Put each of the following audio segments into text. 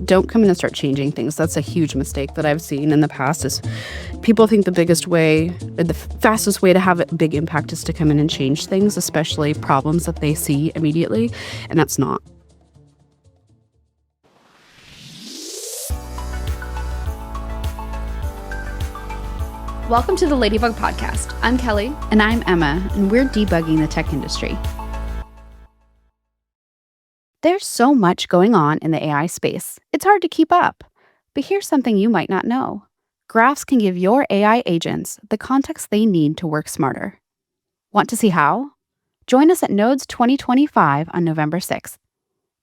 don't come in and start changing things. That's a huge mistake that I've seen in the past is people think the fastest way to have a big impact is to come in and change things, especially problems that they see immediately, and that's not. Welcome to the Ladybug Podcast. I'm Kelly. And I'm Emma, and we're debugging the tech industry. There's so much going on in the AI space, it's hard to keep up. But here's something you might not know. Graphs can give your AI agents the context they need to work smarter. Want to see how? Join us at Nodes 2025 on November 6th.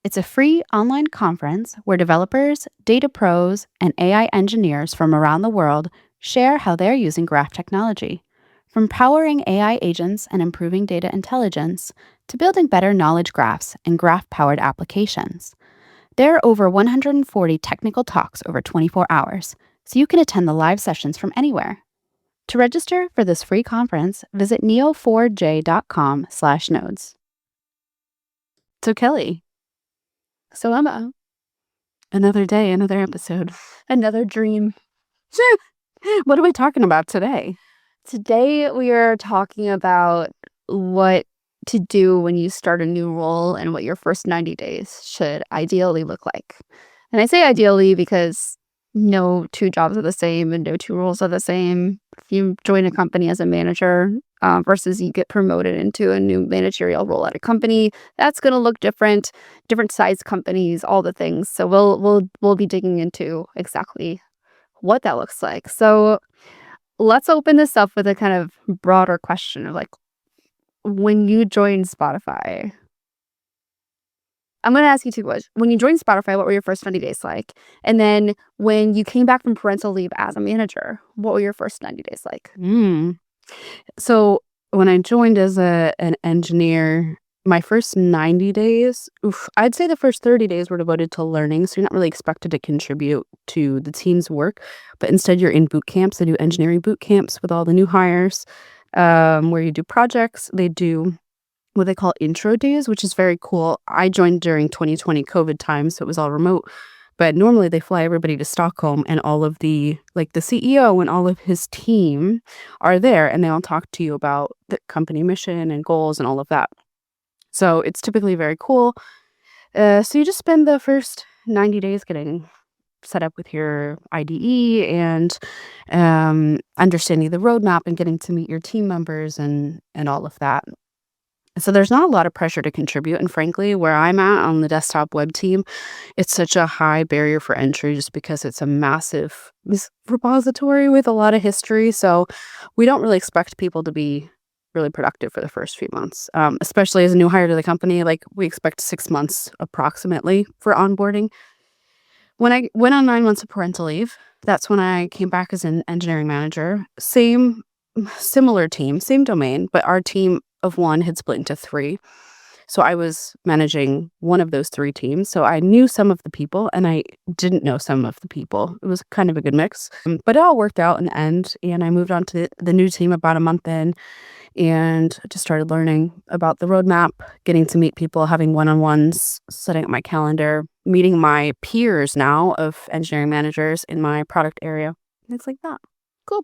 It's a free online conference where developers, data pros, and AI engineers from around the world share how they're using graph technology, from powering AI agents and improving data intelligence to building better knowledge graphs and graph-powered applications. There are over 140 technical talks over 24 hours, so you can attend the live sessions from anywhere. To register for this free conference, visit neo4j.com/nodes. So Kelly. So Emma. Another day, another episode. Another dream. What are we talking about today? Today we are talking about what to do when you start a new role and what your first 90 days should ideally look like. And I say ideally because no two jobs are the same and no two roles are the same. If you join a company as a manager versus you get promoted into a new managerial role at a company, that's going to look different size companies, all the things. So we'll be digging into exactly what that looks like. So let's open this up with a kind of broader question of like, when you joined Spotify, I'm going to ask you two questions. When you joined Spotify, what were your first 90 days like? And then when you came back from parental leave as a manager, what were your first 90 days like? So when I joined as an engineer, my first 90 days, I'd say the first 30 days were devoted to learning. So you're not really expected to contribute to the team's work, but instead you're in boot camps. They do engineering boot camps with all the new hires, where you do projects. They do what they call intro days, which is very cool. I joined during 2020 COVID time, so it was all remote. But normally they fly everybody to Stockholm, and all of the CEO and all of his team are there, and they all talk to you about the company mission and goals and all of that. So it's typically very cool. So you just spend the first 90 days getting set up with your IDE and understanding the roadmap and getting to meet your team members and all of that. So there's not a lot of pressure to contribute. And frankly, where I'm at on the desktop web team, it's such a high barrier for entry just because it's a massive repository with a lot of history. So we don't really expect people to be really productive for the first few months, especially as a new hire to the company. Like we expect 6 months approximately for onboarding. When I went on 9 months of parental leave, that's when I came back as an engineering manager. Similar team, same domain, but our team of one had split into 3. So I was managing one of those 3 teams. So I knew some of the people and I didn't know some of the people. It was kind of a good mix, but it all worked out in the end. And I moved on to the new team about a month in and just started learning about the roadmap, getting to meet people, having one-on-ones, setting up my calendar, meeting my peers now of engineering managers in my product area. Things like that. Cool.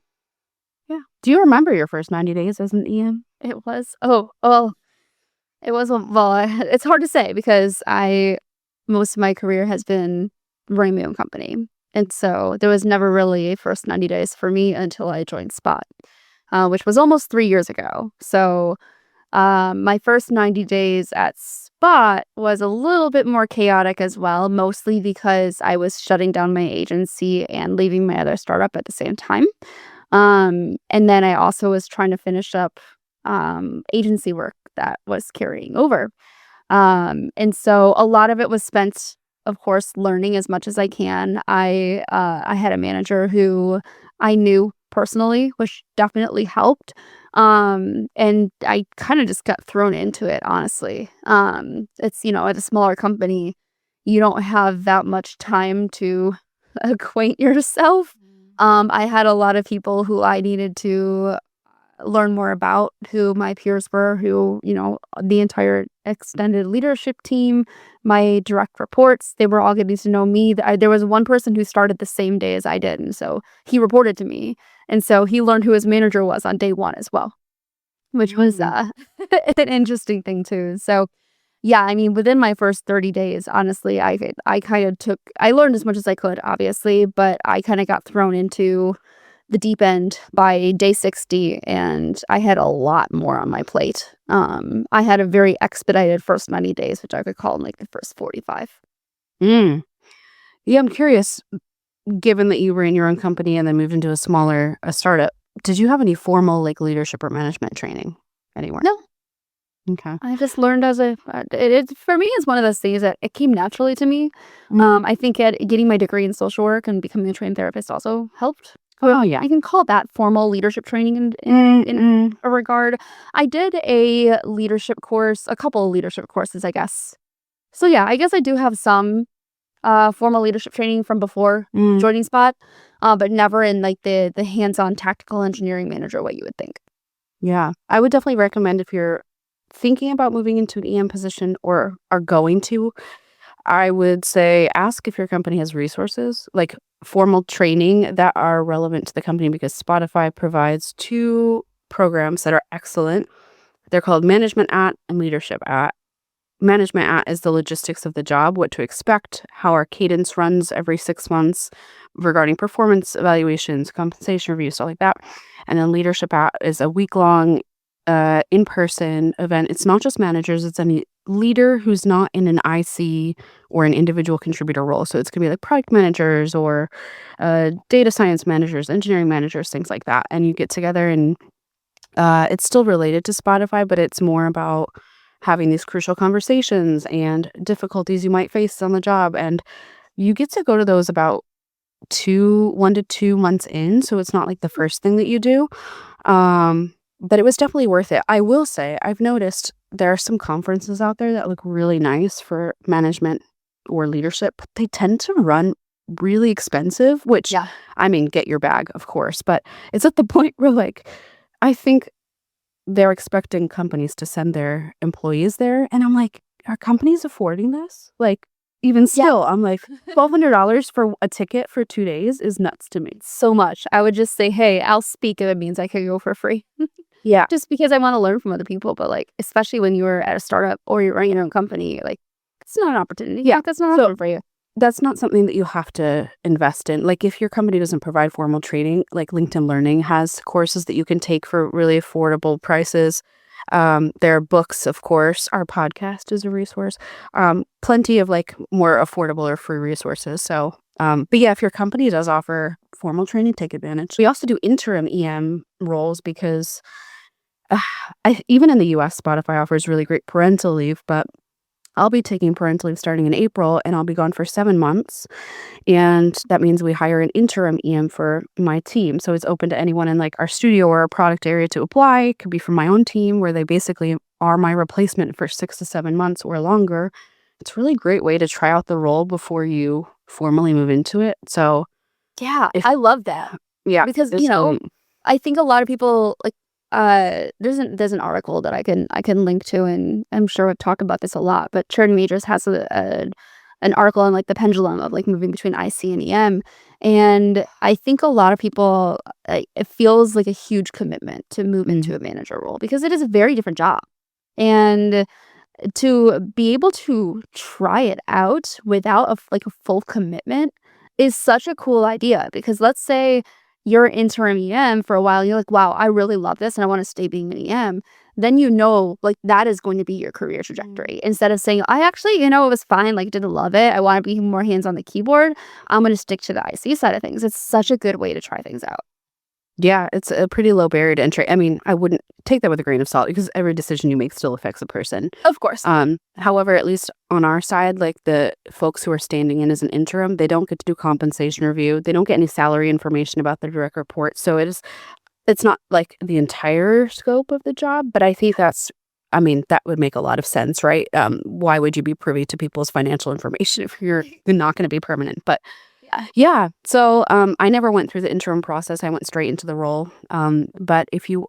Yeah. Do you remember your first 90 days as an EM? It was, it's hard to say because most of my career has been running my own company. And so there was never really a first 90 days for me until I joined Spot, which was almost 3 years ago. So my first 90 days at Spot was a little bit more chaotic as well, mostly because I was shutting down my agency and leaving my other startup at the same time. And then I also was trying to finish up agency work that was carrying over. And so a lot of it was spent, of course, learning as much as I can. I had a manager who I knew personally, which definitely helped. And I kind of just got thrown into it, honestly. It's, at a smaller company, you don't have that much time to acquaint yourself. I had a lot of people who I needed to learn more about who my peers were, who, the entire extended leadership team, my direct reports, they were all getting to know me. There was one person who started the same day as I did, and so he reported to me. And so he learned who his manager was on day one as well, which was Mm. an interesting thing too. So yeah, I mean, within my first 30 days, honestly, I learned as much as I could, obviously, but I kind of got thrown into the deep end by day 60, and I had a lot more on my plate. I had a very expedited first 90 days, which I could call in like the first 45. Mm. Yeah, I'm curious, given that you were in your own company and then moved into a startup, did you have any formal like leadership or management training anywhere? No, Okay. I just learned for me, it's one of those things that it came naturally to me. Mm. I think getting my degree in social work and becoming a trained therapist also helped. Oh, yeah. I can call that formal leadership training in Mm. a regard. I did a leadership course, a couple of leadership courses, I guess. So yeah, I guess I do have some formal leadership training from before Mm. joining Spot, but never in like the hands-on tactical engineering manager what you would think. Yeah. I would definitely recommend if you're thinking about moving into an EM position or are going to, I would say ask if your company has resources, like formal training that are relevant to the company because Spotify provides two programs that are excellent. They're called Management At and Leadership At. Management At is the logistics of the job, what to expect, how our cadence runs every 6 months regarding performance evaluations, compensation reviews, stuff like that. And then Leadership At is a week-long in-person event. It's not just managers, it's any leader who's not in an IC or an individual contributor role. So it's going to be like product managers or data science managers, engineering managers, things like that. And you get together and it's still related to Spotify, but it's more about having these crucial conversations and difficulties you might face on the job. And you get to go to those about 1 to 2 months in, so it's not like the first thing that you do. But it was definitely worth it. I will say, I've noticed there are some conferences out there that look really nice for management or leadership, but they tend to run really expensive, which, Yeah. I mean, get your bag, of course, but it's at the point where, like, I think they're expecting companies to send their employees there, and I'm like, "Are companies affording this?" Like, even Yeah. still, I'm like, $1,200 for a ticket for 2 days is nuts to me. So much. I would just say, hey, I'll speak if it means I can go for free. Yeah. Just because I want to learn from other people, but like, especially when you were at a startup or you're running your own company, like, it's not an opportunity. Yeah. Like, that's not So open for you. that's not something that you have to invest in. Like, if your company doesn't provide formal training, like LinkedIn Learning has courses that you can take for really affordable prices. There are books, of course. Our podcast is a resource. Plenty of like more affordable or free resources. So, but yeah, if your company does offer formal training, take advantage. We also do interim EM roles because uh, even in the US, Spotify offers really great parental leave, but I'll be taking parental leave starting in April and I'll be gone for 7 months. And that means we hire an interim EM for my team. So it's open to anyone in like our studio or our product area to apply. It could be from my own team where they basically are my replacement for 6 to 7 months or longer. It's a really great way to try out the role before you formally move into it. So Yeah, if I love that yeah, because, it's I think a lot of people like there's an article that I can link to, and I'm sure we've talked about this a lot, but Charity Majors has an article on like the pendulum of like moving between IC and EM. And I think a lot of people it feels like a huge commitment to move into a manager role because it is a very different job. And to be able to try it out without like a full commitment is such a cool idea because let's say you're interim EM for a while, you're like, wow, I really love this and I want to stay being an EM. Then like that is going to be your career trajectory. Instead of saying, I actually, it was fine, like didn't love it. I want to be more hands on the keyboard. I'm going to stick to the IC side of things. It's such a good way to try things out. yeah, it's a pretty low barrier to entry. I mean, I wouldn't take that with a grain of salt because every decision you make still affects a person. Of course. However, at least on our side, like the folks who are standing in as an interim, they don't get to do compensation review. They don't get any salary information about their direct report. So it's not like the entire scope of the job, but I think I mean, that would make a lot of sense, right? Why would you be privy to people's financial information if you're not going to be permanent? But yeah. So I never went through the interim process. I went straight into the role. But if you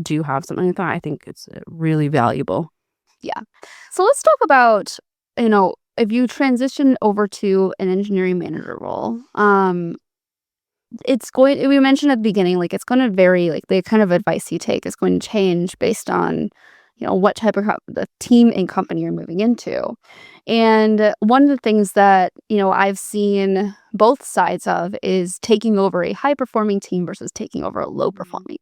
do have something like that, I think it's really valuable. Yeah. So let's talk about, if you transition over to an engineering manager role, we mentioned at the beginning, like it's going to vary, like the kind of advice you take is going to change based on, what type of the team and company you're moving into. And one of the things that, I've seen both sides of is taking over a high performing team versus taking over a low performing.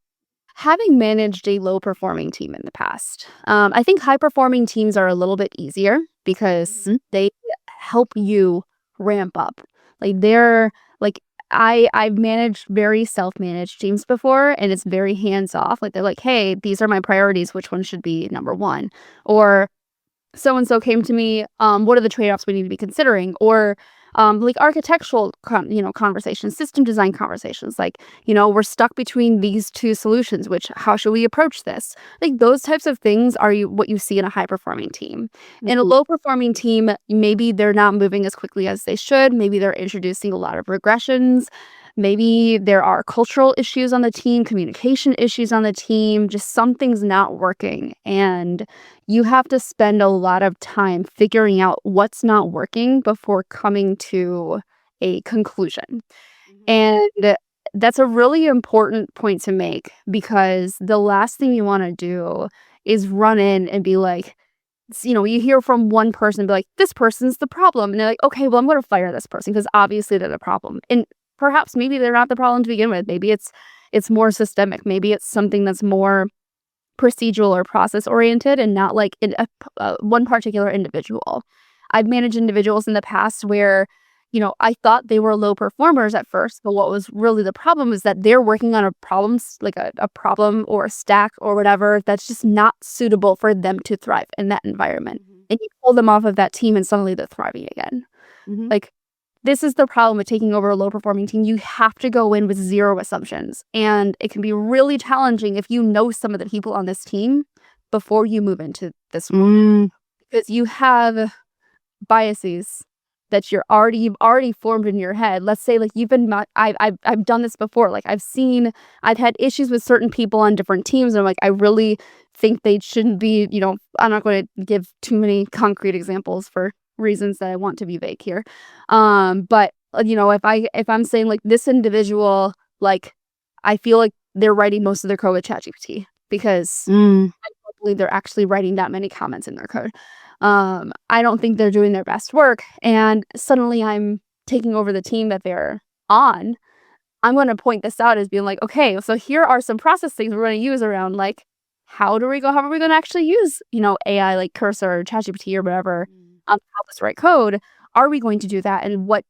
Having managed a low performing team in the past, I think high performing teams are a little bit easier because they help you ramp up. Like they're like I've managed very self-managed teams before, and it's very hands off. Like they're like, hey, these are my priorities. Which one should be number one? Or so and so came to me, what are the trade-offs we need to be considering? Or like architectural conversations, system design conversations, like, we're stuck between these two solutions, which how should we approach this? Like those types of things are what you see in a high performing team. In a low performing team, maybe they're not moving as quickly as they should, maybe they're introducing a lot of regressions. Maybe there are cultural issues on the team, communication issues on the team, just something's not working. And you have to spend a lot of time figuring out what's not working before coming to a conclusion. And that's a really important point to make, because the last thing you want to do is run in and be like, you hear from one person, be like, this person's the problem. And they're like, okay, well, I'm going to fire this person because obviously they're the problem. And perhaps maybe they're not the problem to begin with. Maybe it's more systemic. Maybe it's something that's more procedural or process oriented and not like in one particular individual. I've managed individuals in the past where, I thought they were low performers at first, but what was really the problem is that they're working on a problems like a problem or a stack or whatever that's just not suitable for them to thrive in that environment. And you pull them off of that team and suddenly they're thriving again. Like, this is the problem with taking over a low performing team. You have to go in with zero assumptions. And it can be really challenging if you know some of the people on this team before you move into this role. Because you have biases that you've already formed in your head. Let's say like I've done this before. Like I've had issues with certain people on different teams, and I'm like, I really think they shouldn't be, I'm not going to give too many concrete examples for reasons that I want to be vague here. But if I'm saying like this individual, like I feel like they're writing most of their code with ChatGPT because I don't believe they're actually writing that many comments in their code. I don't think they're doing their best work, and suddenly I'm taking over the team that they're on. I'm going to point this out as being like, okay, so here are some process things we're going to use around like how are we going to actually use, AI like Cursor or ChatGPT or whatever to help us write code. Are we going to do that? And what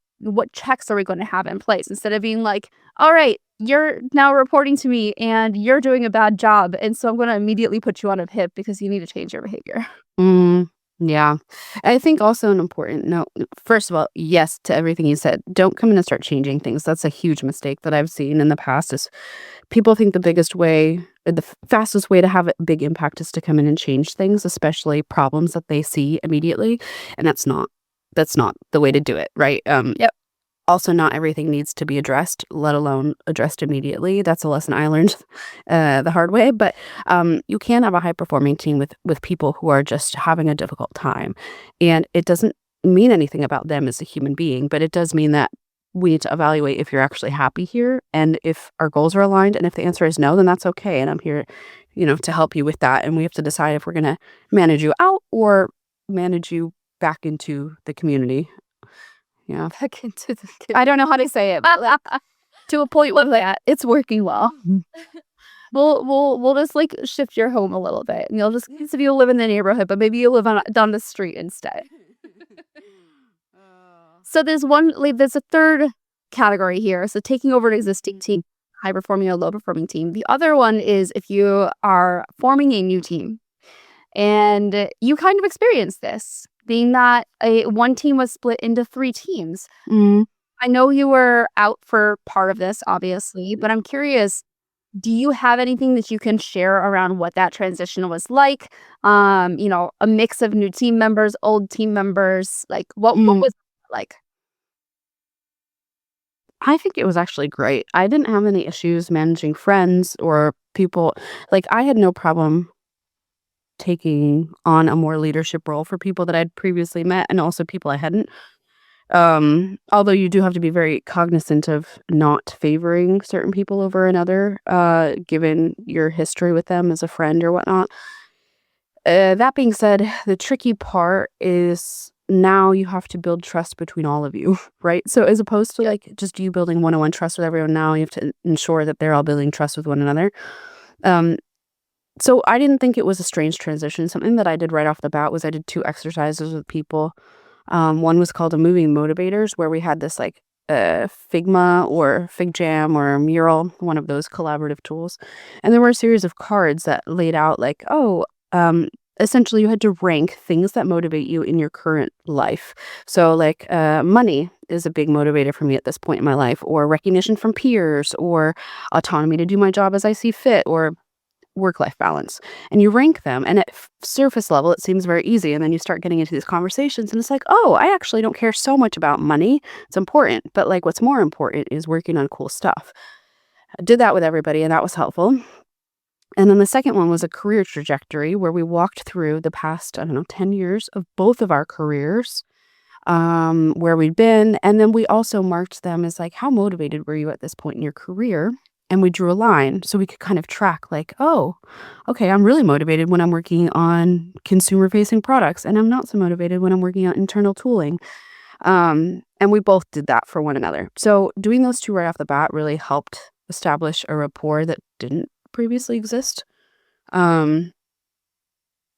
checks are we going to have in place, instead of being like, all right, you're now reporting to me and you're doing a bad job, and so I'm going to immediately put you on a PIP because you need to change your behavior. Yeah. I think also an important note, first of all, yes to everything you said. Don't come in and start changing things. That's a huge mistake that I've seen in the past is people think the biggest way, or the fastest way to have a big impact is to come in and change things, especially problems that they see immediately. And that's not the way to do it, right? Yep. Also, not everything needs to be addressed, let alone addressed immediately. That's a lesson I learned the hard way. But you can have a high-performing team with people who are just having a difficult time. And it doesn't mean anything about them as a human being, but it does mean that we need to evaluate if you're actually happy here and if our goals are aligned. And if the answer is no, then that's okay. And I'm here, to help you with that. And we have to decide if we're going to manage you out or manage you back into the community. Yeah. Back into I don't know how to say it, but to a point where that it's working well. We'll just like shift your home a little bit, and you'll just if you live in the neighborhood, but maybe you live down the street instead. So there's a third category here. So taking over an existing team, high performing or low performing team. The other one is if you are forming a new team, and you kind of experienced this, being that one team was split into 3 teams. I know you were out for part of this, obviously, but I'm curious, do you have anything that you can share around what that transition was like? A mix of new team members, old team members, like what was it like? I think it was actually great. I didn't have any issues managing friends or people. Like, I had no problem taking on a more leadership role for people that I'd previously met and also people I hadn't. Although you do have to be very cognizant of not favoring certain people over another, given your history with them as a friend or whatnot. That being said, the tricky part is now you have to build trust between all of you, right? So as opposed to like just you building one-on-one trust with everyone, now you have to ensure that they're all building trust with one another. Um, so I didn't think it was a strange transition. Something that I did right off the bat was I did 2 exercises with people. One was called a moving motivators, where we had this like Figma or FigJam or Mural, one of those collaborative tools. And there were a series of cards that laid out like, um, essentially you had to rank things that motivate you in your current life. So like money is a big motivator for me at this point in my life, or recognition from peers, or autonomy to do my job as I see fit, or work-life balance. And you rank them, and at surface level it seems very easy, and then you start getting into these conversations and it's like, oh, I actually don't care so much about money. It's important, but like what's more important is working on cool stuff. I did that with everybody and that was helpful. And then the second one was a career trajectory, where we walked through the past, I don't know, 10 years of both of our careers, where we'd been. And then we also marked them as like, how motivated were you at this point in your career? And we drew a line so we could kind of track like, oh, okay, I'm really motivated when I'm working on consumer facing products, and I'm not so motivated when I'm working on internal tooling. And we both did that for one another. So doing those 2 right off the bat really helped establish a rapport that didn't previously exist. Um,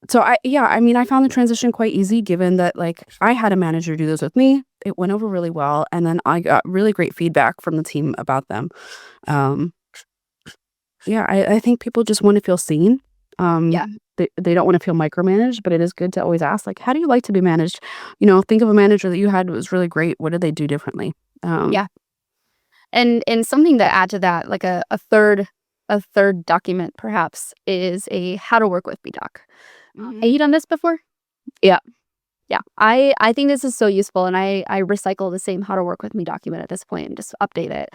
so I mean, I found the transition quite easy, given that like I had a manager do those with me. It went over really well, and then I got really great feedback from the team about them. Um, yeah, I think people just want to feel seen. Yeah. They don't want to feel micromanaged, but it is good to always ask, like, how do you like to be managed? Think of a manager that you had that was really great. What did they do differently? Yeah. And something to add to that, like a third document perhaps, is a how to work with me doc. Have you done this before? Yeah. Yeah. I think this is so useful, and I recycle the same how to work with me document at this point and just update it.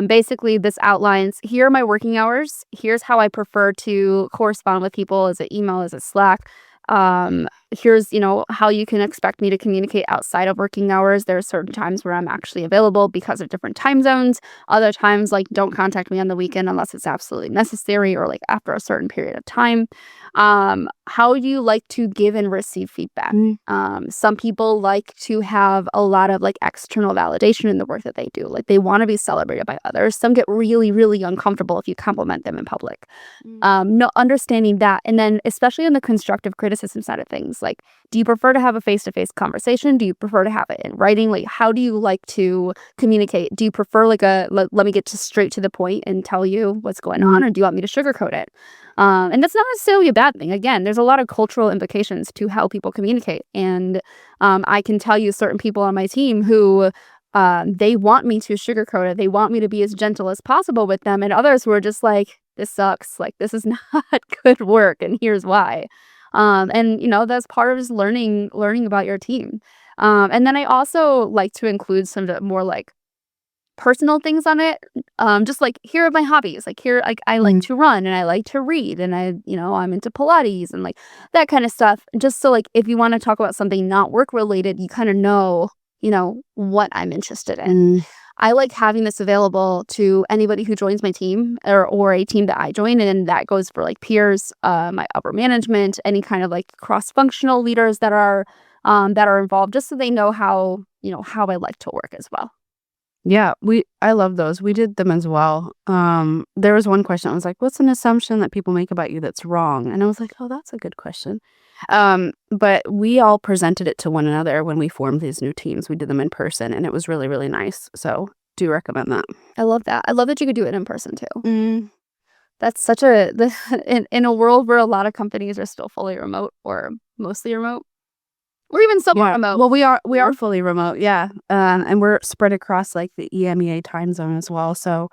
Basically this outlines, here are my working hours. Here's how I prefer to correspond with people. Is it email? Is it Slack? Here's, how you can expect me to communicate outside of working hours. There are certain times where I'm actually available because of different time zones. Other times, like, don't contact me on the weekend unless it's absolutely necessary, or like after a certain period of time. How do you like to give and receive feedback? Some people like to have a lot of like external validation in the work that they do. Like, they want to be celebrated by others. Some get really, really uncomfortable if you compliment them in public. No, understanding that. And then especially on the constructive criticism side of things, like, do you prefer to have a face-to-face conversation? Do you prefer to have it in writing? Like, how do you like to communicate? Do you prefer like let me get straight to the point and tell you what's going on, or do you want me to sugarcoat it? And that's not necessarily a bad thing. Again, there's a lot of cultural implications to how people communicate. And I can tell you certain people on my team who they want me to sugarcoat it. They want me to be as gentle as possible with them. And others who are just like, this sucks. Like, this is not good work, and here's why. And that's part of just learning about your team. And then I also like to include some of the more like personal things on it. Just like, here are my hobbies. Like, here, like, I like to run and I like to read, and I'm into Pilates and like that kind of stuff. Just so like if you want to talk about something not work related, you kind of know what I'm interested in. I like having this available to anybody who joins my team, or a team that I join, and that goes for like peers, my upper management, any kind of like cross-functional leaders that are involved, just so they know how I like to work as well. Yeah, I love those. We did them as well. There was one question. I was like, what's an assumption that people make about you that's wrong? And I was like, oh, that's a good question. But we all presented it to one another when we formed these new teams. We did them in person, and it was really, really nice. So do recommend that. I love that. I love that you could do it in person too. That's such in a world where a lot of companies are still fully remote or mostly remote, or even somewhat remote. Well, we are fully remote, yeah. And we're spread across like the EMEA time zone as well. So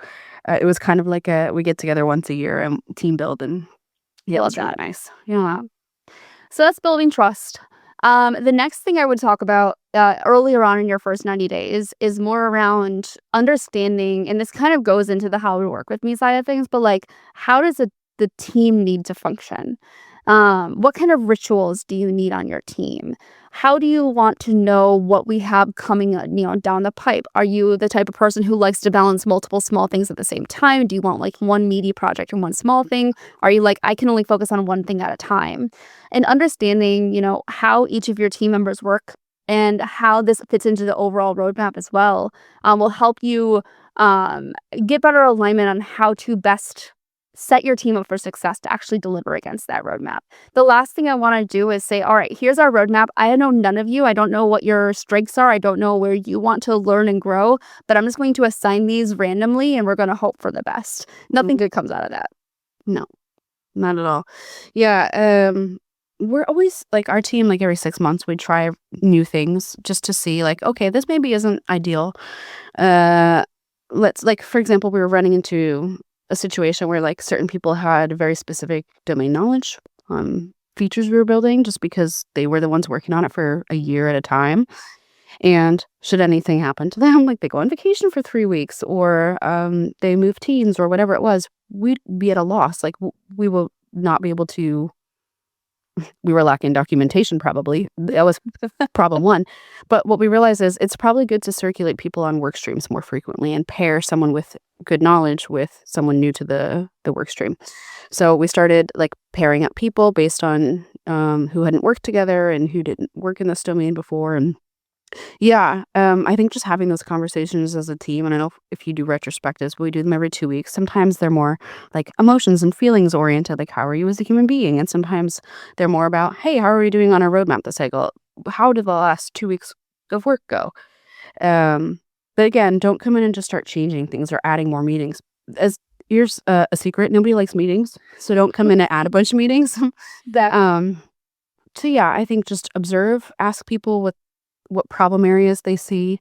it was kind of like we get together once a year and team build, and yeah, it was really nice. Yeah. So that's building trust. The next thing I would talk about earlier on in your first 90 days is more around understanding, and this kind of goes into the how to work with me side of things, but like, how does the team need to function? What kind of rituals do you need on your team? How do you want to know what we have coming, down the pipe? Are you the type of person who likes to balance multiple small things at the same time? Do you want like one meaty project and one small thing? Are you like, I can only focus on one thing at a time? And understanding, how each of your team members work and how this fits into the overall roadmap as well, will help you get better alignment on how to best set your team up for success to actually deliver against that roadmap. The last thing I want to do is say, all right, here's our roadmap. I know none of you. I don't know what your strengths are. I don't know where you want to learn and grow, but I'm just going to assign these randomly and we're going to hope for the best. Nothing good comes out of that. No, not at all. Yeah. We're always like our team, like every 6 months, we try new things just to see, like, okay, this maybe isn't ideal. Let's, like, for example, we were running into a situation where like certain people had very specific domain knowledge on features we were building just because they were the ones working on it for a year at a time. And should anything happen to them, like they go on vacation for 3 weeks or they move teams or whatever it was, we'd be at a loss. Like we will not be able to. We were lacking documentation, probably. That was problem one. But what we realized is it's probably good to circulate people on work streams more frequently and pair someone with good knowledge with someone new to the work stream. So we started like pairing up people based on who hadn't worked together and who didn't work in this domain before. And yeah, I think just having those conversations as a team, and I don't know if you do retrospectives, but we do them every 2 weeks. Sometimes they're more like emotions and feelings oriented, like how are you as a human being? And sometimes they're more about, hey, how are we doing on our roadmap this cycle? How did the last 2 weeks of work go? But again, don't come in and just start changing things or adding more meetings. As here's a secret, nobody likes meetings, so don't come in and add a bunch of meetings. That So yeah, I think just observe, ask people what problem areas they see,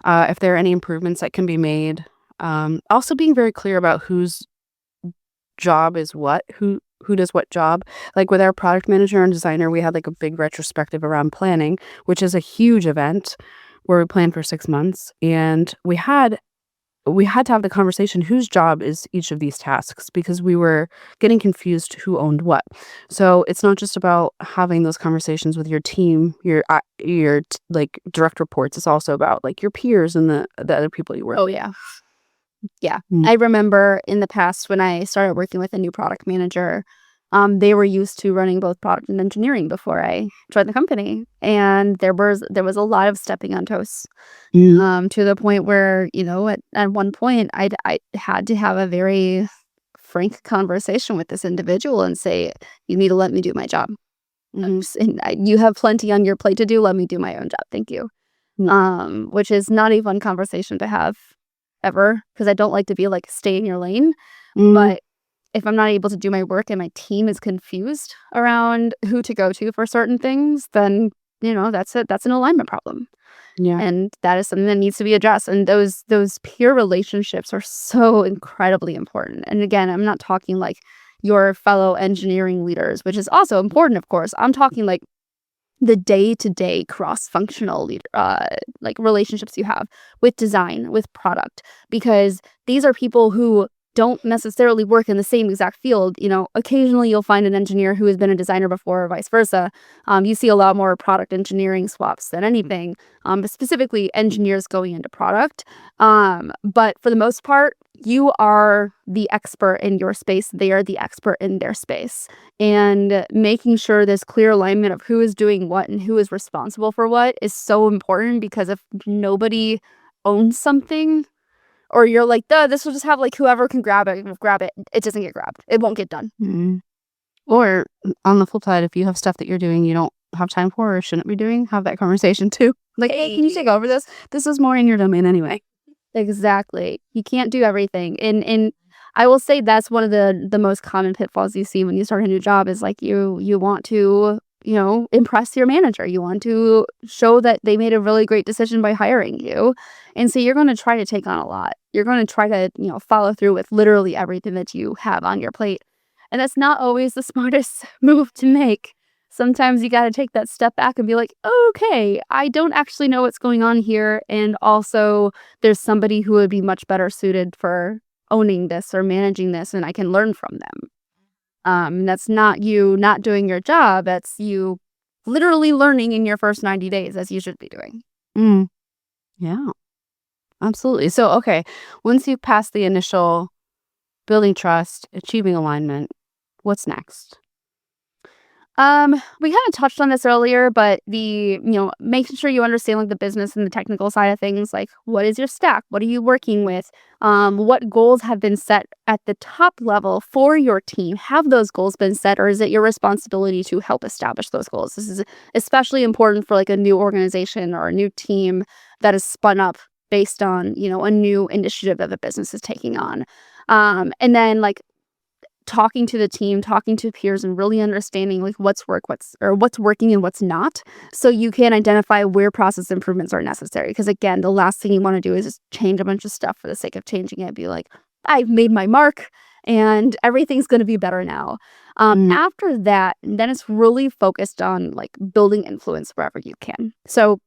if there are any improvements that can be made. Also being very clear about whose job is what, who does what job. Like with our product manager and designer, we had like a big retrospective around planning, which is a huge event where we plan for 6 months. And we had to have the conversation, whose job is each of these tasks, because we were getting confused who owned what. So it's not just about having those conversations with your team, your like direct reports. It's also about like your peers and the other people you work Oh with. yeah. Yeah. Mm. I remember in the past when I started working with a new product manager, they were used to running both product and engineering before I joined the company. And there was a lot of stepping on toes, to the point where, at one point I had to have a very frank conversation with this individual and say, you need to let me do my job. You have plenty on your plate to do. Let me do my own job. Thank you. Which is not a fun conversation to have ever, because I don't like to be like, stay in your lane. But if I'm not able to do my work and my team is confused around who to go to for certain things, then, that's it. That's an alignment problem. Yeah. And that is something that needs to be addressed. And those peer relationships are so incredibly important. And again, I'm not talking like your fellow engineering leaders, which is also important, of course. I'm talking like the day-to-day cross-functional like relationships you have with design, with product, because these are people who don't necessarily work in the same exact field. Occasionally you'll find an engineer who has been a designer before or vice versa. You see a lot more product engineering swaps than anything, but specifically engineers going into product. But for the most part, you are the expert in your space. They are the expert in their space. And making sure there's clear alignment of who is doing what and who is responsible for what is so important, because if nobody owns something, or you're like, this will just have like whoever can grab it, it doesn't get grabbed. It won't get done. Mm-hmm. Or on the flip side, if you have stuff that you're doing you don't have time for or shouldn't be doing, have that conversation too. Like, hey, can you take over this? This is more in your domain anyway. Exactly. You can't do everything. And I will say that's one of the most common pitfalls you see when you start a new job is like you want to, impress your manager. You want to show that they made a really great decision by hiring you. And so you're going to try to take on a lot. You're going to try to, follow through with literally everything that you have on your plate. And that's not always the smartest move to make. sometimes you got to take that step back and be like, oh, okay, I don't actually know what's going on here. And also, there's somebody who would be much better suited for owning this or managing this, and I can learn from them. That's not you not doing your job. That's you literally learning in your first 90 days, as you should be doing. Mm. Yeah, absolutely. So, okay, once you pass the initial building trust, achieving alignment, what's next? We kind of touched on this earlier, but making sure you understand like the business and the technical side of things, like what is your stack? What are you working with? What goals have been set at the top level for your team? Have those goals been set, or is it your responsibility to help establish those goals? This is especially important for like a new organization or a new team that is spun up based on, a new initiative that the business is taking on. And then like talking to the team, talking to peers, and really understanding like what's working and what's not, so you can identify where process improvements are necessary. Because again, the last thing you want to do is just change a bunch of stuff for the sake of changing it. Be like, I've made my mark and everything's going to be better now. After that, then it's really focused on like building influence wherever you can. So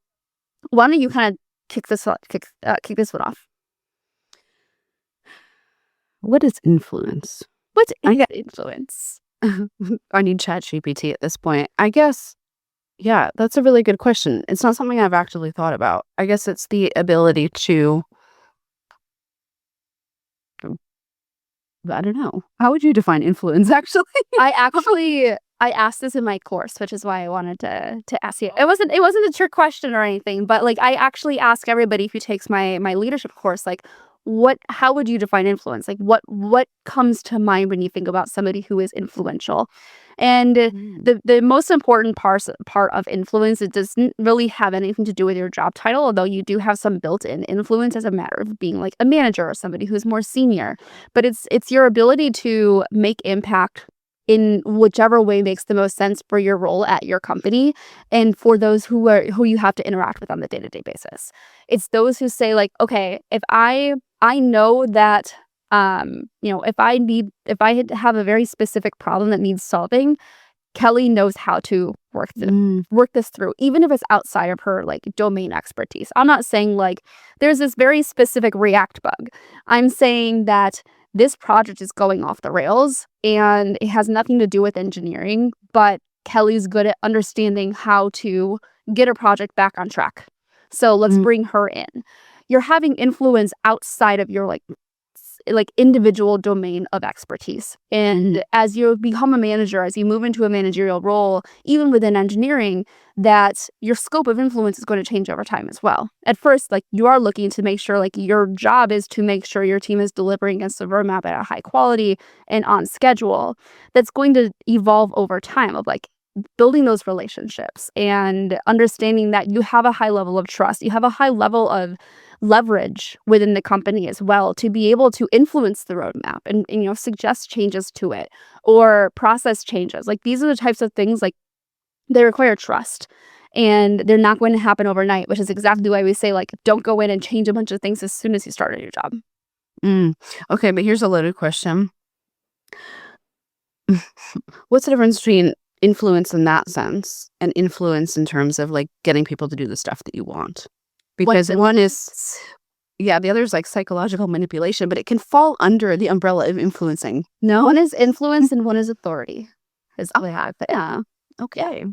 why don't you kind of kick this one off? What is influence? What's influence? I need ChatGPT at this point. I guess, yeah, that's a really good question. It's not something I've actually thought about. I guess it's the ability to, I don't know. How would you define influence, actually? I asked this in my course, which is why I wanted to ask you. It wasn't a trick question or anything, but like I actually ask everybody who takes my leadership course, like, how would you define influence? Like what comes to mind when you think about somebody who is influential? And the most important part of influence, it doesn't really have anything to do with your job title, although you do have some built-in influence as a matter of being like a manager or somebody who's more senior. But it's your ability to make impact in whichever way makes the most sense for your role at your company and for those who you have to interact with on the day-to-day basis. It's those who say like, okay, if I know that if I have a very specific problem that needs solving, Kelly knows how to work this through, even if it's outside of her like domain expertise. I'm not saying like there's this very specific React bug. I'm saying that this project is going off the rails and it has nothing to do with engineering, but Kelly's good at understanding how to get a project back on track. So let's bring her in. You're having influence outside of your like individual domain of expertise. And as you become a manager, as you move into a managerial role, even within engineering, that your scope of influence is going to change over time as well. At first, like you are looking to make sure like your job is to make sure your team is delivering against the roadmap at a high quality and on schedule. That's going to evolve over time of like building those relationships and understanding that you have a high level of trust. You have a high level of leverage within the company as well to be able to influence the roadmap and suggest changes to it or process changes. Like these are the types of things like they require trust and they're not going to happen overnight, which is exactly why we say like don't go in and change a bunch of things as soon as you start a new job. Okay, but here's a loaded question. What's the difference between influence in that sense and influence in terms of like getting people to do the stuff that you want? Because one is, the other is like psychological manipulation, but it can fall under the umbrella of influencing. No? One is influence and one is authority. Is the way I put it. Yeah. Okay.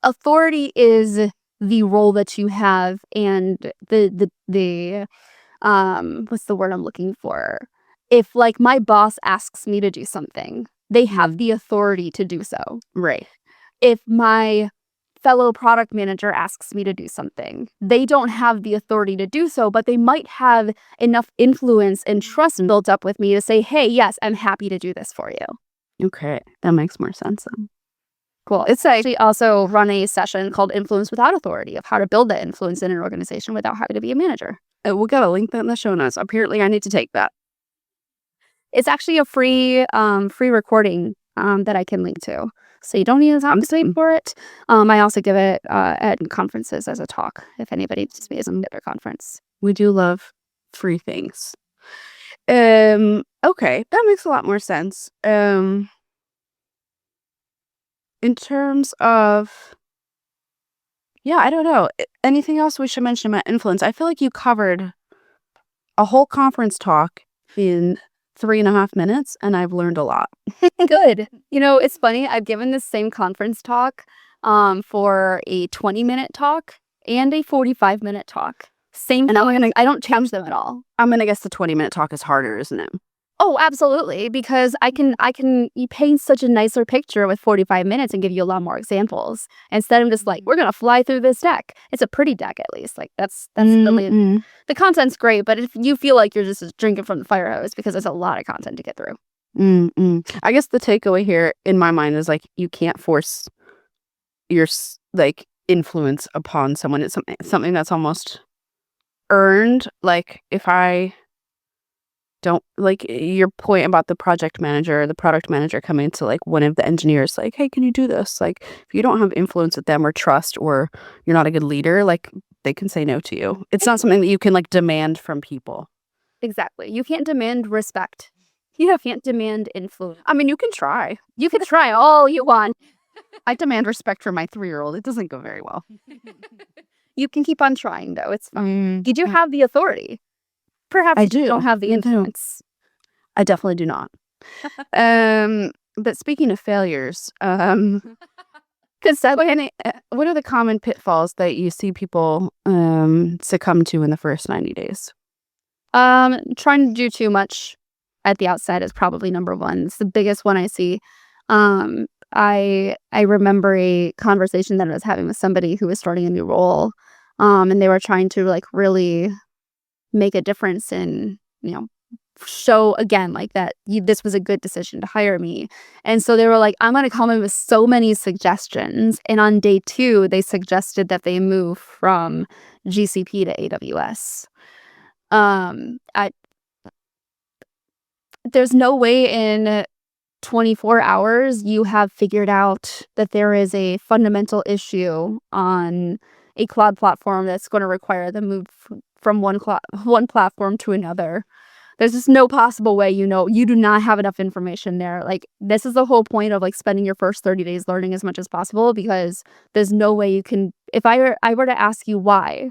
Authority is the role that you have and the what's the word I'm looking for? If like my boss asks me to do something, they have the authority to do so. Right. If my fellow product manager asks me to do something, they don't have the authority to do so, but they might have enough influence and trust built up with me to say, hey, yes, I'm happy to do this for you. Okay. That makes more sense then. Cool. It's actually also run a session called Influence Without Authority of how to build that influence in an organization without having to be a manager. We got to link that in the show notes. Apparently, I need to take that. It's actually a free recording that I can link to. So you don't need to pay for it. I also give it at conferences as a talk if anybody needs me as a conference. We do love free things. Okay, that makes a lot more sense. in terms of, yeah, I don't know. Anything else we should mention about influence? I feel like you covered a whole conference talk in 3.5 minutes, and I've learned a lot. Good. It's funny. I've given this same conference talk for a 20-minute talk and a 45-minute talk. Same. And I don't change them at all. I'm gonna guess the 20-minute talk is harder, isn't it? Oh, absolutely. Because you paint such a nicer picture with 45 minutes and give you a lot more examples. Instead of just like, we're gonna fly through this deck. It's a pretty deck, at least. Like that's really, the content's great, but if you feel like you're just drinking from the fire hose because there's a lot of content to get through. I guess the takeaway here in my mind is like you can't force your like influence upon someone. It's something that's almost earned. Like if I don't like your point about the project manager or the product manager coming to like one of the engineers like, hey, can you do this? Like if you don't have influence with them or trust, or you're not a good leader, like they can say no to you. It's not something that you can like demand from people. Exactly. You can't demand respect. You can't demand influence. I mean, you can try. You can try all you want. I demand respect from my 3-year-old. It doesn't go very well. You can keep on trying, though. It's fine. You do have the authority. Perhaps I you don't have the influence. I definitely do not. But speaking of failures, because what are the common pitfalls that you see people succumb to in the first 90 days? Trying to do too much at the outset is probably number one. It's the biggest one I see. I remember a conversation that I was having with somebody who was starting a new role, and they were trying to like really make a difference and show again like that this was a good decision to hire me. And so they were like, I'm going to come in with so many suggestions, and on day 2 they suggested that they move from GCP to AWS. There's no way in 24 hours you have figured out that there is a fundamental issue on a cloud platform that's going to require them move from one platform to another. There's just no possible way, you do not have enough information there. Like, this is the whole point of like spending your first 30 days learning as much as possible, because there's no way you can, if I were to ask you why,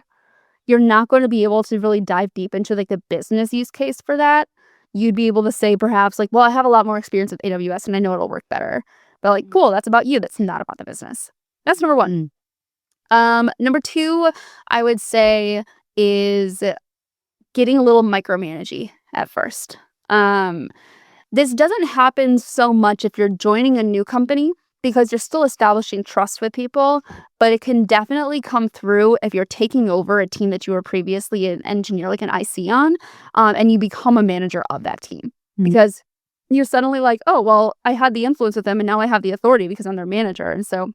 you're not going to be able to really dive deep into like the business use case for that. You'd be able to say perhaps like, well, I have a lot more experience with AWS and I know it'll work better. But like, cool, that's about you. That's not about the business. That's number one. Number 2, I would say, is getting a little micromanagey at first. This doesn't happen so much if you're joining a new company, because you're still establishing trust with people, but it can definitely come through if you're taking over a team that you were previously an engineer, like an IC on, and you become a manager of that team. Because you're suddenly like, oh, well, I had the influence with them and now I have the authority because I'm their manager. And so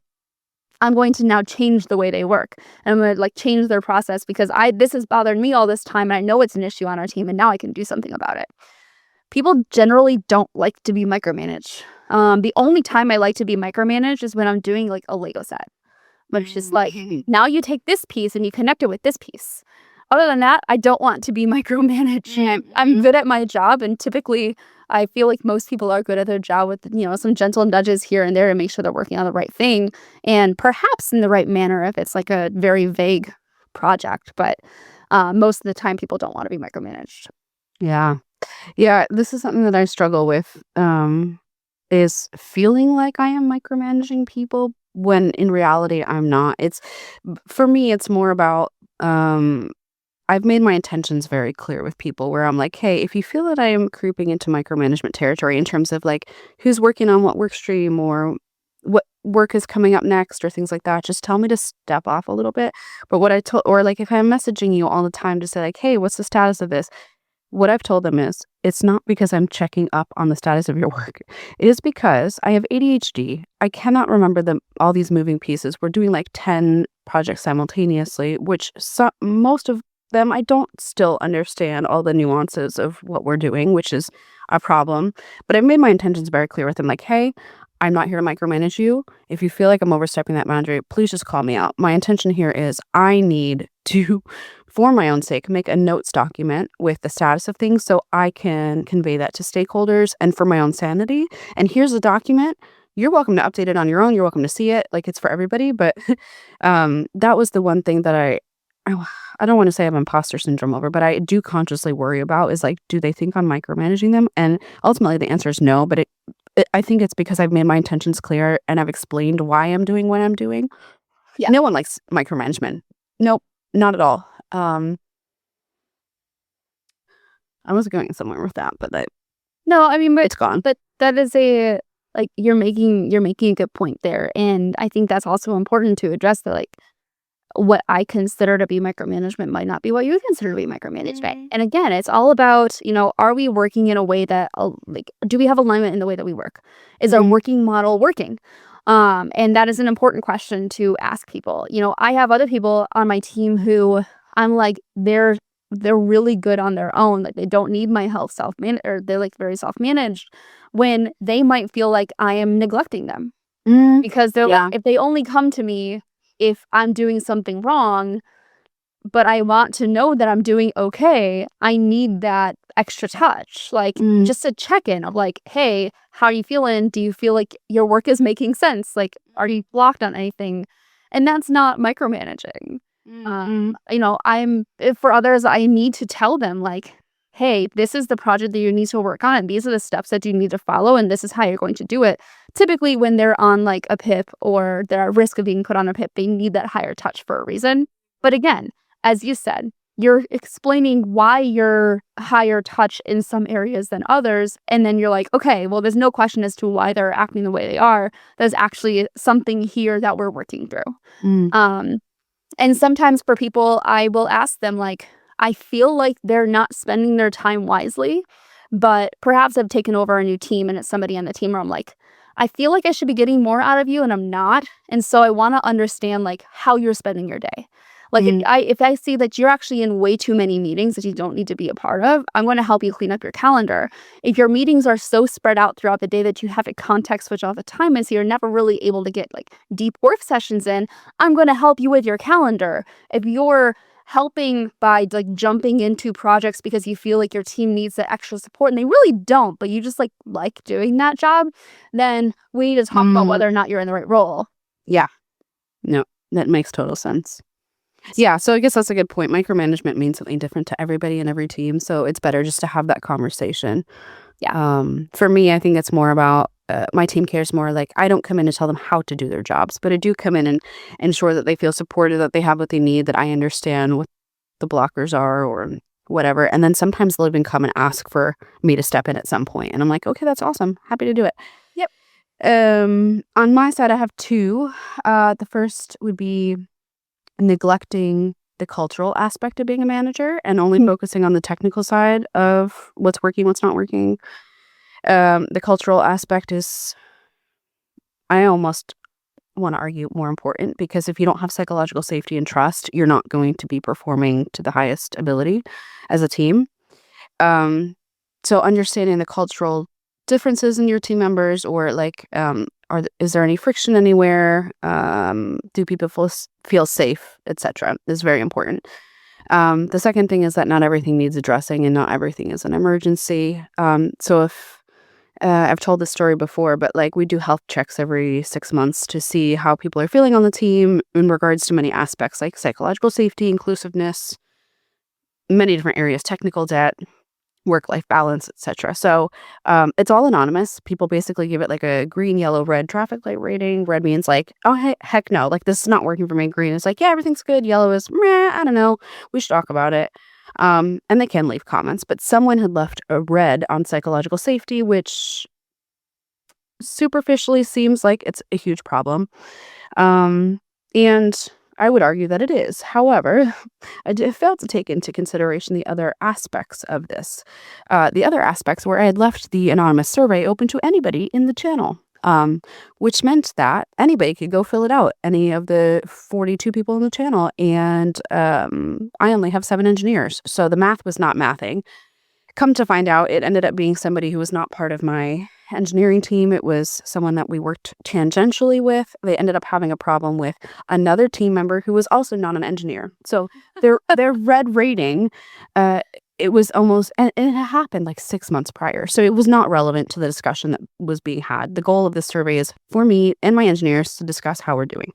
I'm going to now change the way they work. And I'm going to like change their process because this has bothered me all this time and I know it's an issue on our team and now I can do something about it. People generally don't like to be micromanaged. The only time I like to be micromanaged is when I'm doing like a Lego set. But it's just like, now you take this piece and you connect it with this piece. Other than that, I don't want to be micromanaged. I'm good at my job, and typically I feel like most people are good at their job with, some gentle nudges here and there to make sure they're working on the right thing, and perhaps in the right manner if it's like a very vague project. But most of the time people don't want to be micromanaged. Yeah, this is something that I struggle with, is feeling like I am micromanaging people when in reality I'm not. For me, it's more about, I've made my intentions very clear with people where I'm like, hey, if you feel that I am creeping into micromanagement territory in terms of like who's working on what work stream or what work is coming up next or things like that, just tell me to step off a little bit. But or like if I'm messaging you all the time to say like, hey, what's the status of this? What I've told them is, it's not because I'm checking up on the status of your work. It is because I have ADHD. I cannot remember all these moving pieces. We're doing like 10 projects simultaneously, which most of them I don't still understand all the nuances of what we're doing, which is a problem. But I've made my intentions very clear with them, like, hey, I'm not here to micromanage you. If you feel like I'm overstepping that boundary, please just call me out. My intention here is I need to, for my own sake, make a notes document with the status of things so I can convey that to stakeholders and for my own sanity. And here's a document. you're welcome to update it on your own. You're welcome to see it. Like, it's for everybody. But that was the one thing that I don't want to say I have imposter syndrome over, but I do consciously worry about is like, do they think I'm micromanaging them? And ultimately the answer is no, but I think it's because I've made my intentions clear and I've explained why I'm doing what I'm doing. Yeah. No one likes micromanagement. Nope, not at all. I was going somewhere with that, but No, I mean, it's gone. but that is like, you're making a good point there. And I think that's also important to address that, like, what I consider to be micromanagement might not be what you consider to be micromanagement. And again, it's all about, are we working in a way that, like, do we have alignment in the way that we work? Is our working model working? And that is an important question to ask people. I have other people on my team who I'm like, they're really good on their own. Like, they don't need my help or they're like very self-managed, when they might feel like I am neglecting them because they're like, if they only come to me if I'm doing something wrong, but I want to know that I'm doing okay, I need that extra touch. Like, just a check-in of like, hey, how are you feeling? Do you feel like your work is making sense? Like, are you blocked on anything? And that's not micromanaging. For others, I need to tell them like, hey, this is the project that you need to work on, and these are the steps that you need to follow, and this is how you're going to do it. Typically, when they're on like a PIP or they're at risk of being put on a PIP, they need that higher touch for a reason. But again, as you said, you're explaining why you're higher touch in some areas than others, and then you're like, okay, well, there's no question as to why they're acting the way they are. There's actually something here that we're working through. And sometimes for people, I will ask them, like, I feel like they're not spending their time wisely, but perhaps I've taken over a new team and it's somebody on the team where I'm like, I feel like I should be getting more out of you and I'm not. And so I want to understand like how you're spending your day. Like, if I see that you're actually in way too many meetings that you don't need to be a part of, I'm going to help you clean up your calendar. If your meetings are so spread out throughout the day that you have a context switch all the time and so you're never really able to get like deep work sessions in, I'm going to help you with your calendar. If you're helping by like jumping into projects because you feel like your team needs that extra support and they really don't, but you just like doing that job, then we need to talk about whether or not you're in the right role. Yeah. No, that makes total sense. Yeah, so I guess that's a good point. Micromanagement means something different to everybody in every team, so it's better just to have that conversation. Yeah. For me, I think it's more about my team cares more. Like, I don't come in to tell them how to do their jobs, but I do come in and ensure that they feel supported, that they have what they need, that I understand what the blockers are or whatever. And then sometimes they'll even come and ask for me to step in at some point, and I'm like, okay, that's awesome. Happy to do it. Yep. On my side, I have two. The first would be neglecting the cultural aspect of being a manager and only focusing on the technical side of what's working, what's not working. The cultural aspect is, I almost want to argue, more important, because if you don't have psychological safety and trust, you're not going to be performing to the highest ability as a team. So understanding the cultural differences in your team members, or like, is there any friction anywhere? Do people feel safe, etc., is very important. The second thing is that not everything needs addressing and not everything is an emergency. So if I've told this story before, but like, we do health checks every 6 months to see how people are feeling on the team in regards to many aspects like psychological safety, inclusiveness, many different areas, technical debt, work-life balance, etc. So it's all anonymous. People basically give it like a green, yellow, red traffic light rating. Red means like, oh, heck no, like, this is not working for me. Green is like, yeah, everything's good. Yellow is, meh, I don't know, we should talk about it. And they can leave comments, but someone had left a red on psychological safety, which superficially seems like it's a huge problem. And I would argue that it is. However, I failed to take into consideration the other aspects of this. The other aspects were I had left the anonymous survey open to anybody in the channel, which meant that anybody could go fill it out, any of the 42 people in the channel. And I only have 7 engineers, so the math was not mathing. Come to find out, it ended up being somebody who was not part of my engineering team. It was someone that we worked tangentially with. They ended up having a problem with another team member who was also not an engineer. So their red rating it was almost, and it had happened like 6 months prior. So it was not relevant to the discussion that was being had. The goal of this survey is for me and my engineers to discuss how we're doing.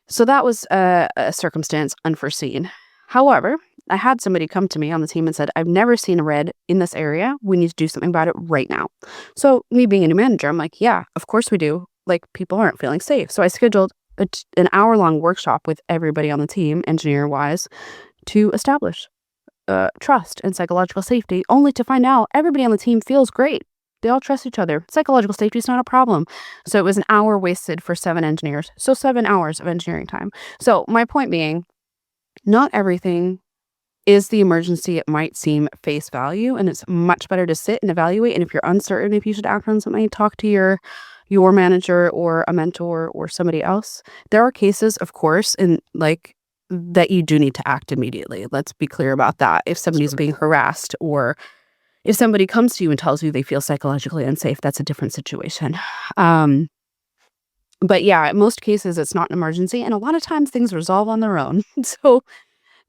So that was a circumstance unforeseen. However, I had somebody come to me on the team and said, I've never seen a red in this area. We need to do something about it right now. So me being a new manager, I'm like, yeah, of course we do. Like, people aren't feeling safe. So I scheduled an hour-long workshop with everybody on the team, engineer-wise, to establish trust and psychological safety, only to find out everybody on the team feels great. They all trust each other. Psychological safety is not a problem. So it was an hour wasted for 7 engineers. So 7 hours of engineering time. So my point being, not everything is the emergency it might seem at face value, and it's much better to sit and evaluate. And if you're uncertain if you should act on something, talk to your manager or a mentor or somebody else. There are cases, of course, in like that you do need to act immediately. Let's be clear about that. If somebody's being harassed, or if somebody comes to you and tells you they feel psychologically unsafe, that's a different situation. But yeah, in most cases, it's not an emergency, and a lot of times things resolve on their own. So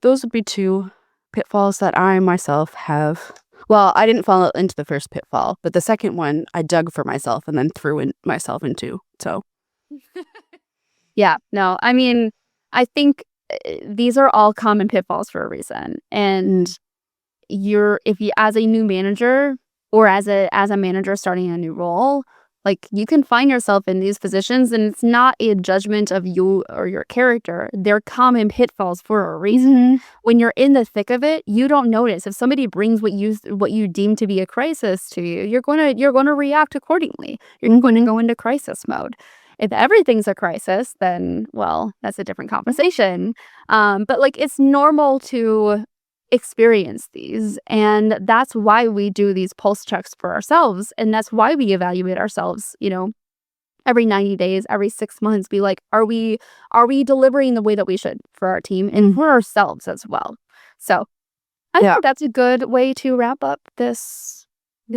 those would be 2 pitfalls that I myself have. Well, I didn't fall into the first pitfall, but the second one I dug for myself and then threw myself into. So Yeah, no, I mean, I think these are all common pitfalls for a reason. And if you, as a new manager, or as a manager starting a new role, like, you can find yourself in these positions, and it's not a judgment of you or your character. They're common pitfalls for a reason. When you're in the thick of it, you don't notice. If somebody brings what you deem to be a crisis to you, you're gonna react accordingly. You're going to go into crisis mode. If everything's a crisis, then, well, that's a different conversation. But like, it's normal to experience these, and that's why we do these pulse checks for ourselves, and that's why we evaluate ourselves, every 90 days, every 6 months. Be like, are we delivering the way that we should for our team and for ourselves as well? So I think that's a good way to wrap up this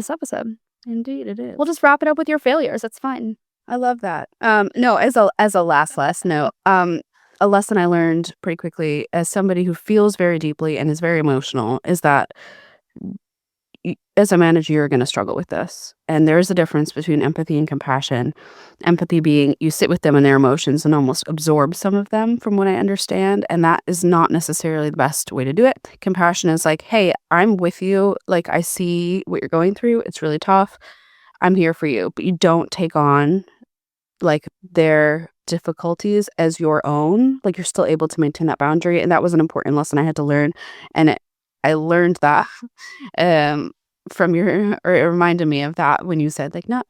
episode. Indeed, it is. We'll just wrap it up with your failures. That's fine. I love that. No, as a last note, a lesson I learned pretty quickly as somebody who feels very deeply and is very emotional is that as a manager, you're going to struggle with this. And there is a difference between empathy and compassion. Empathy being you sit with them and their emotions and almost absorb some of them, from what I understand. And that is not necessarily the best way to do it. Compassion is like, hey, I'm with you. Like, I see what you're going through. It's really tough. I'm here for you. But you don't take on like their difficulties as your own. Like, you're still able to maintain that boundary. And that was an important lesson I had to learn. And I learned that from or it reminded me of that when you said, like, not,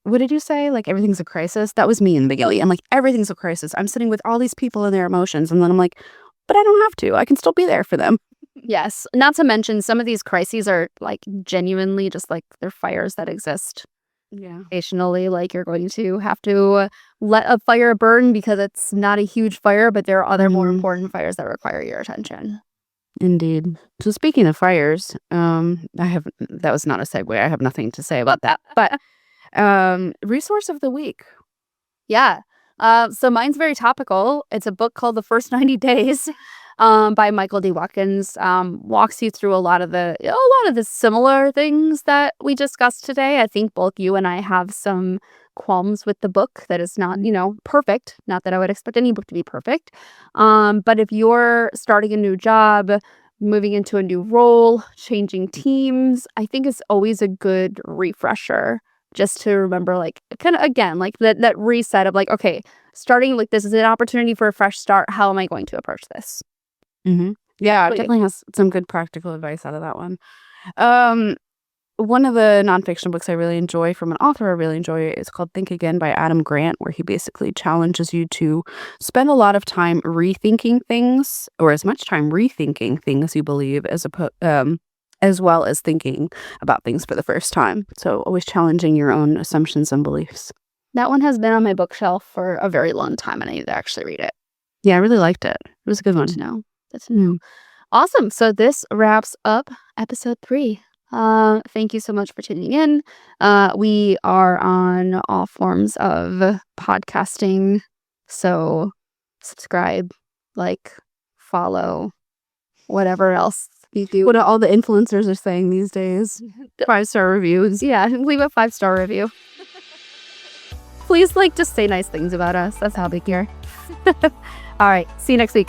what did you say? Like, everything's a crisis. That was me in the beginning. I'm like, everything's a crisis. I'm sitting with all these people and their emotions. And then I'm like, but I don't have to. I can still be there for them. Yes. Not to mention, some of these crises are like genuinely just like they're fires that exist. Yeah. Occasionally, like, you're going to have to let a fire burn because it's not a huge fire, but there are other more important fires that require your attention. Indeed. So speaking of fires, that was not a segue. I have nothing to say about that. But resource of the week. Yeah. So mine's very topical. It's a book called The First 90 Days by Michael D. Watkins. Walks you through a lot of the similar things that we discussed today. I think both you and I have some qualms with the book that is not, perfect. Not that I would expect any book to be perfect. But if you're starting a new job, moving into a new role, changing teams, I think it's always a good refresher just to remember, like, kind of, again, like that reset of like, okay, starting, like, this is an opportunity for a fresh start. How am I going to approach this? Yeah, it definitely has some good practical advice out of that one. One of the nonfiction books I really enjoy from an author I really enjoy is called Think Again by Adam Grant, where he basically challenges you to spend a lot of time rethinking things, or as much time rethinking things you believe as well as thinking about things for the first time. So always challenging your own assumptions and beliefs. That one has been on my bookshelf for a very long time, and I need to actually read it. Yeah, I really liked it. It was a good one. That's to know. Awesome. So this wraps up episode 3. Thank you so much for tuning in. We are on all forms of podcasting, so subscribe, like, follow, whatever else You do. What all the influencers are saying these days. 5-star reviews. Yeah, leave a 5-star review. Please, just say nice things about us. That's how they care. All right. See you next week.